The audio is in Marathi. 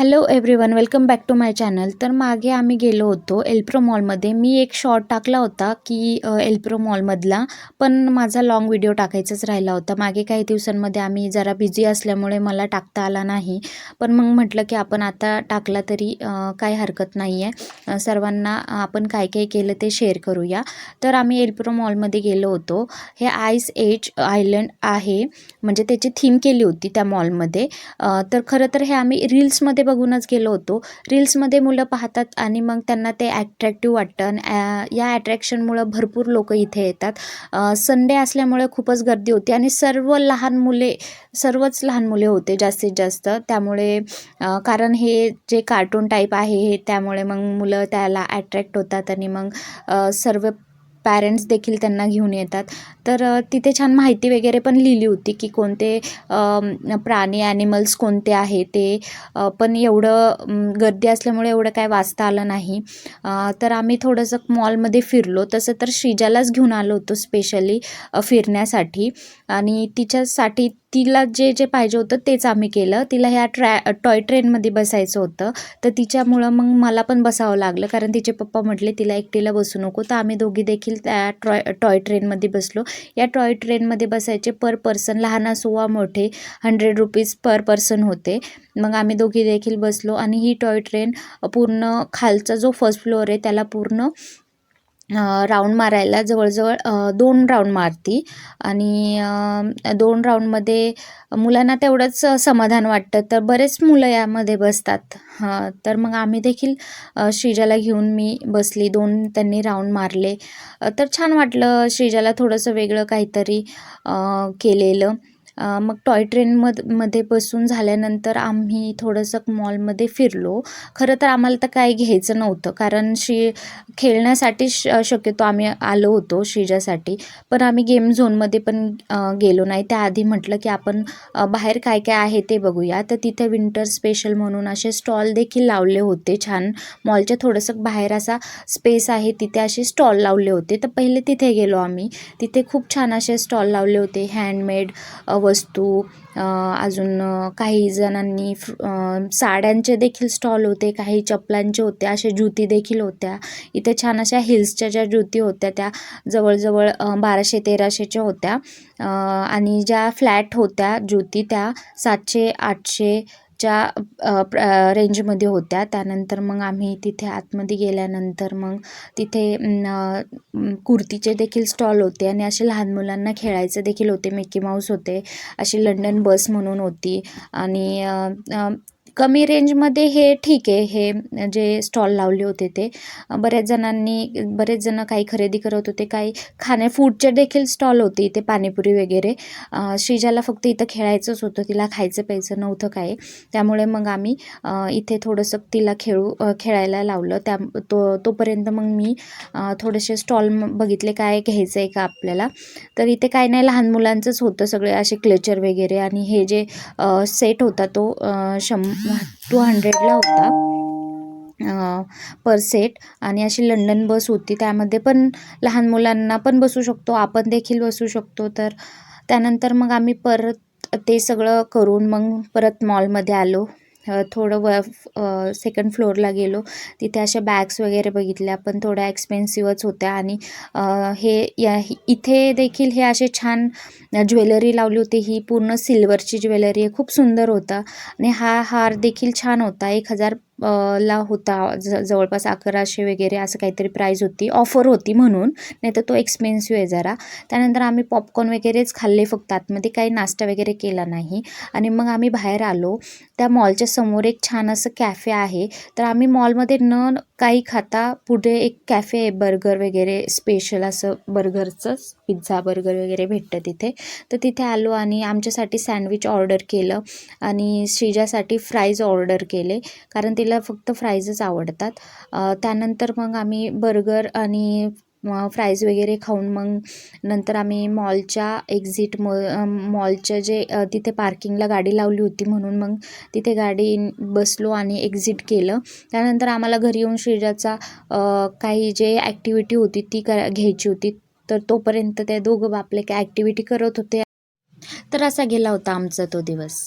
Hello everyone, welcome back to my channel. तर मागे आम्ही गेलो होतो एल्प्रो मॉलमध्ये. मी एक शॉर्ट टाकला होता की एल्प्रो मॉलमधला, पण माझा लाँग व्हिडिओ टाकायचाच राहिला होता. मागे काही दिवसांमध्ये आम्ही जरा बिझी असल्यामुळे मला टाकता आला नाही, पण मग म्हटलं की आपण आता टाकला तरी काही हरकत नाही आहे. सर्वांना आपण काय काय केलं ते शेअर करूया. तर आम्ही एल्प्रो मॉलमध्ये गेलो होतो. हे आईस एज आयलंड आहे, म्हणजे त्याची थीम केली होती त्या मॉलमध्ये. तर खरं तर हे आम्ही रील्समध्ये बघूनच गेलो होतो. रील्समध्ये मुलं पाहतात आणि मग त्यांना ते ॲट्रॅक्टिव्ह वाटतं आणि या अट्रॅक्शनमुळं भरपूर लोकं इथे येतात. संडे असल्यामुळे खूपच गर्दी होती आणि सर्वच लहान मुले होते जास्तीत जास्त. त्यामुळे कारण हे जे कार्टून टाईप आहे हे, त्यामुळे मग मुलं त्याला ॲट्रॅक्ट होतात आणि मग सर्व पॅरेंट्स देखील त्यांना घेऊन येतात. तर तिथे छान माहिती वगैरे पण लिहिली होती की कोणते प्राणी ॲनिमल्स कोणते आहे ते, पण एवढं गर्दी असल्यामुळे एवढं काय वाचता आलं नाही. तर आम्ही थोडंसं मॉलमध्ये फिरलो. तसं तर श्रीजालाच घेऊन आलो होतो स्पेशली फिरण्यासाठी, आणि तिच्यासाठी तिला जे जे पाहिजे होतं तेच आम्ही केलं. तिला ह्या टॉय ट्रेनमध्ये बसायचं होतं, तर तिच्यामुळं मग मला पण बसावं लागलं, कारण तिचे पप्पा म्हटले तिला एकटीला बसू नको. तर आम्ही दोघी देखील त्या टॉय ट्रेनमध्ये बसलो. या टॉय ट्रेनमध्ये बसायचे पर पर्सन, लहान असो वा मोठे, 100 रुपीज पर पर्सन होते. मग आम्ही दोघी देखील बसलो आणि ही टॉय ट्रेन पूर्ण खालचा जो फर्स्ट फ्लोअर आहे त्याला पूर्ण राऊंड मारायला जवळजवळ 2 राऊंड मारती. आणि 2 राऊंडमध्ये मुलांना तेवढंच समाधान वाटतं, तर बरेच मुलं यामध्ये बसतात. तर मग आम्ही देखील श्रीजाला घेऊन मी बसली. 2 त्यांनी राऊंड मारले. तर छान वाटलं श्रीजाला थोडंसं वेगळं काहीतरी केलेलं. मग टॉय मध्ये बसून झाल्यानंतर आम्ही थोडंसं मॉलमध्ये फिरलो. खरं तर आम्हाला तर काही घ्यायचं नव्हतं, कारण खेळण्यासाठी शक्यतो आम्ही आलो होतो श्रीजासाठी. पण आम्ही गेम झोनमध्ये पण गेलो नाही. त्याआधी म्हटलं की आपण बाहेर काय काय आहे ते बघूया. तर तिथे विंटर स्पेशल म्हणून असे स्टॉल देखील लावले होते छान. मॉलच्या थोडंसं बाहेर असा स्पेस आहे, तिथे असे स्टॉल लावले होते. तर पहिले तिथे गेलो आम्ही. तिथे खूप छान असे स्टॉल लावले होते, हँडमेड वस्तू. अजून काही जणांनी साड्यांचे देखील स्टॉल होते, काही चपलांचे होते, असे जुती देखील होत्या. इथे छान अशा हिल्सच्या ज्या जुती होत्या त्या जवळजवळ 1200-1300च्या होत्या. आणि ज्या फ्लॅट होत्या जुती त्या 700-800च्या रेंजमध्ये होत्या. त्यानंतर मग आम्ही तिथे आतमध्ये गेल्यानंतर मग तिथे कुर्तीचे देखील स्टॉल होते आणि असे लहान मुलांना खेळायचे देखील होते. मिकी माऊस होते, अशी लंडन बस म्हणून होती. आणि कमी रेंजमध्ये हे ठीक आहे. हे जे स्टॉल लावले होते ते बरेच जण काही खरेदी करत होते. काही फूडचे देखील स्टॉल होते इथे, पाणीपुरी वगैरे. श्रीजाला फक्त इथं खेळायचंच होतं, तिला खायचं प्यायचं नव्हतं काय. त्यामुळे मग आम्ही इथे थोडंसं तिला खेळायला लावलं. तोपर्यंत मग मी थोडेसे स्टॉल बघितले, काय घ्यायचं आहे का आपल्याला. तर इथे काय नाही, लहान मुलांचंच होतं सगळे असे क्लेचर वगैरे. आणि हे जे सेट होता तो 200ला होता पर सेट. आणि अशी लंडन बस होती, त्यामध्ये पण लहान मुलांना पण बसू शकतो, आपण देखील बसू शकतो. तर त्यानंतर मग आम्ही परत ते सगळं करून मग परत मॉलमध्ये आलो. थोडं सेकंड फ्लोअरला गेलो. तिथे अशा बॅग्स वगैरे बघितल्या, पण थोड्या एक्सपेन्सिवच होत्या. आणि इथे देखील हे असे छान ज्वेलरी लावली होती. ही पूर्ण सिल्वरची ज्वेलरी आहे, खूप सुंदर होता. आणि हा हार देखील छान होता. 1000 ला होता. जवळपास 1100 वगैरे असं काहीतरी प्राईज होती, ऑफर होती म्हणून, नाही तर तो एक्सपेन्सिव्ह आहे जरा. त्यानंतर आम्ही पॉपकॉर्न वगैरेच खाल्ले फक्त, आतमध्ये काही नाश्ता वगैरे केला नाही. आणि मग आम्ही बाहेर आलो. त्या मॉलच्या समोर एक छान असं कॅफे आहे. तर आम्ही मॉलमध्ये न काही खाता पुढे एक कॅफे आहे, बर्गर वगैरे स्पेशल असं, बर्गरचं पिझ्झा बर्गर वगैरे भेटतं तिथे. तर तिथे आलो आणि आमच्यासाठी सँडविच ऑर्डर केलं आणि श्रीजासाठी फ्राईज ऑर्डर केले, कारण तिला फक्त फ्राईजच आवडतात. त्यानंतर मग आम्ही बर्गर आणि फ्राईज वगैरे खाऊन मग नंतर आम्ही मॉलच्या जे तिथे पार्किंगला गाडी लावली होती म्हणून मग तिथे गाडी बसलो आणि एक्झिट केलं. त्यानंतर आम्हाला घरी येऊन श्रीजाचा काही जे ॲक्टिव्हिटी होती ती घ्यायची होती. तर तोपर्यंत ते दोघं आपले काय ॲक्टिव्हिटी करत होते. तर असा गेला होता आमचा तो दिवस.